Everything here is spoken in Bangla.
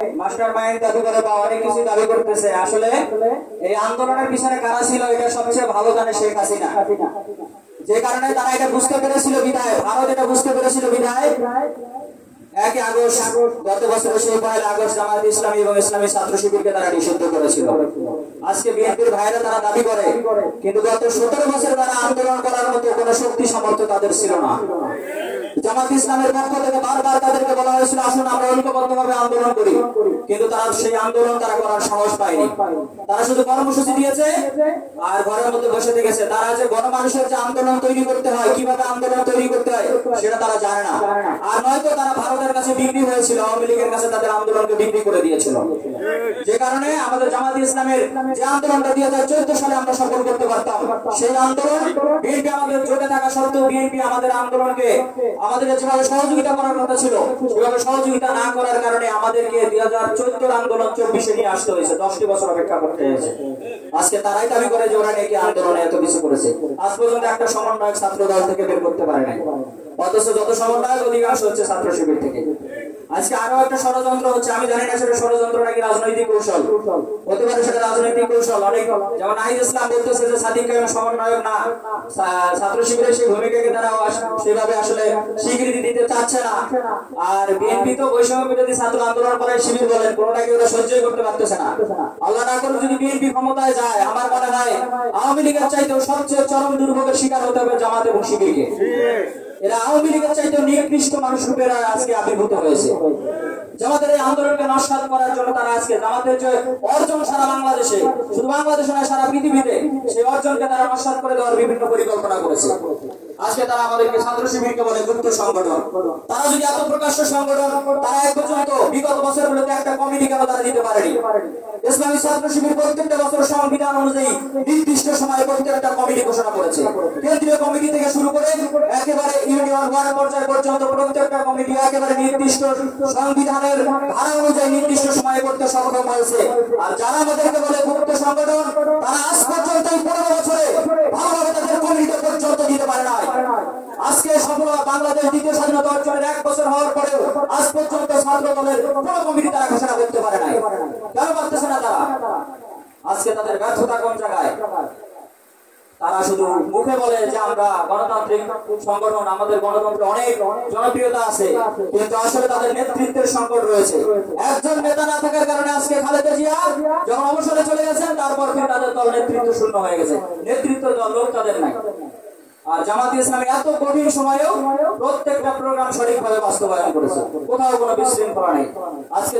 মাস্টার মাইন্ড দাবি করে বা অনেক কিছু দাবি করতেছে। আসলে এই আন্দোলনের পিছনে কারা ছিল এটা সবচেয়ে ভালো জানে শেখ হাসিনা। যে কারণে তারা এটা বুঝতে পেরেছিল বিধায়, ভারত এটা বুঝতে পেরেছিল বিধায় 1 আগস্ট গত বছরের সেই 1 আগস্ট জামায়াত ইসলামী এবং ইসলামী ছাত্র শিবিরকে তারা নিষিদ্ধ করেছিল। আজকে বিএনপির ভাইরা তারা দাবি করে, কিন্তু গত 17 বছর তারা আন্দোলন করার মতো কোনো শক্তি সামর্থ্য তাদের ছিল না। জামাত ইসলামের পক্ষ থেকে বারবার তাদেরকে বলা হয়েছিল আসুন আমরা ঐক্যবদ্ধভাবে আন্দোলন করি, কিন্তু তারা সেই আন্দোলন তারা করার সাহস পায়নি। তারা শুধু কর্মসূচি দিয়েছে আর ঘরের মধ্যে বসে থেকেছে। তারা যে গণমানুষের যে আন্দোলন তৈরি করতে হয়, কিভাবে আন্দোলন তৈরি করতে হয় সেটা তারা জানে না। আর নয়তো তারা ভারতের কাছে বিক্রি হয়েছিল, আওয়ামী লীগের কাছে তাদের আন্দোলনকে বিক্রি করে দিয়েছিল। যে কারণে আমাদের জামাত ইসলামের যে আন্দোলনটা 2014 সালে আমরা সফল করতে পারতাম, সেই আন্দোলন বিএনপি আমাদের জোটে থাকা সত্ত্বেও বিএনপি আমাদের আন্দোলনকে আমাদের যেভাবে সহযোগিতা করার কথা ছিল সেভাবে সহযোগিতা না করার কারণে আমাদেরকে 2014 আন্দোলন 24-এ নিয়ে আসতে হয়েছে, 10টি বছর অপেক্ষা করতে হয়েছে। আজকে তারাই দাবি করে যে ওরা নাকি আন্দোলনে এত কিছু করেছে। আজ পর্যন্ত একটা সমন্বয়ক ছাত্র দল থেকে বের করতে পারে নাই, অথচ যত সমন্বয়ক অধিকাংশ হচ্ছে ছাত্র শিবির থেকে। আজকে আরো একটা ষড়যন্ত্র হচ্ছে, আমি জানি না সেটা ষড়যন্ত্র নাকি রাজনৈতিক কৌশল, হতে পারে সেটা রাজনৈতিক কৌশল। অনেক যেমন নাহিদ ইসলাম বলতেছে যে সাদিক কায়েম সমন্বয়ক না, ছাত্র শিবিরের সেই ভূমিকাকে তারা সেভাবে আসলে স্বীকৃতি দিতে চাচ্ছে না। আর বিএনপি তো বৈষম্য বিরোধী ছাত্র আন্দোলন করে শিবির বলেন, কোনোটাকে ওরা সহ্যই করতে পারতেছে না। আল্লাহ না করুক যদি বিএনপি ক্ষমতায় যায়, আমার মনে হয় আওয়ামী লীগের চাইতেও সবচেয়ে চরম দুর্ভোগের শিকার হতে হবে জামাত এবং শিবিরকে। এরা আওয়ামী লীগের চাইতেও নিকৃষ্ট মানুষ রূপে আজকে আবির্ভূত হয়েছে। জামাতের এই আন্দোলনকে নস্যাৎ করার জন্য তারা আজকে জামাতের যে অর্জন সারা বাংলাদেশে, শুধু বাংলাদেশে নয় সারা পৃথিবীতে, সেই অর্জনকে তারা নস্যাৎ করে দেওয়ার বিভিন্ন পরিকল্পনা করেছে। আজকে তারা আমাদেরকে ছাত্র শিবিরকে বলে গুপ্ত সংগঠন। তারা যদি এত প্রকাশ্য সংগঠন, তারা এক পর্যন্ত বিগত বছরগুলোতে একটা কমিটি কেন তারা দিতে পারেনি? ইসলামী ছাত্র শিবির প্রত্যেকটা বছর সংবিধান অনুযায়ী নির্দিষ্ট সময়ে প্রত্যেকটা কমিটি ঘোষণা করেছে। কেন্দ্রীয় কমিটি থেকে শুরু করে একেবারে ইউনিয়ন ওয়ার্ড পর্যায় পর্যন্ত প্রত্যেকটা কমিটি একেবারে নির্দিষ্ট সংবিধানের ধারা অনুযায়ী নির্দিষ্ট সময়ে করতে সক্ষম হয়েছে। আর যারা আমাদেরকে বলে গুপ্ত সংগঠন, তারা আজ পর্যন্ত 15 বছরে ভালোভাবে তাদের কমিটি পর্যন্ত দিতে পারে না। আজকে সফল বাংলাদেশ দ্বিতীয় স্বাধীনতা অর্জনের 1 বছর হওয়ার পরেও আজ পর্যন্ত ছাত্র দলের কোন কমিটি তারা ঘোষণা করতে পারে নাই। কেন পারতেছে না তারা? আজকে তাদের ব্যর্থতা কোন জায়গায়? তারা শুধু মুখে বলে যে আমরা গণতান্ত্রিক সংগঠন, আমাদের গণতন্ত্রে অনেক জনপ্রিয়তা আছে, কিন্তু আসলে তাদের নেতৃত্বের সংকট রয়েছে। একজন নেতা না থাকার কারণে আজকে খালেদা জিয়া যখন অবসরে চলে গেছেন, তারপর কিন্তু তাদের দল নেতৃত্ব শূন্য হয়ে গেছে, নেতৃত্ব দল লোক তাদের নাই। আর জামাত ইসলামী এত কঠিন সময়েও প্রত্যেকটা প্রোগ্রাম সঠিকভাবে বাস্তবায়ন করেছে, কোথাও কোনো বিশৃঙ্খলা নেই। আজকে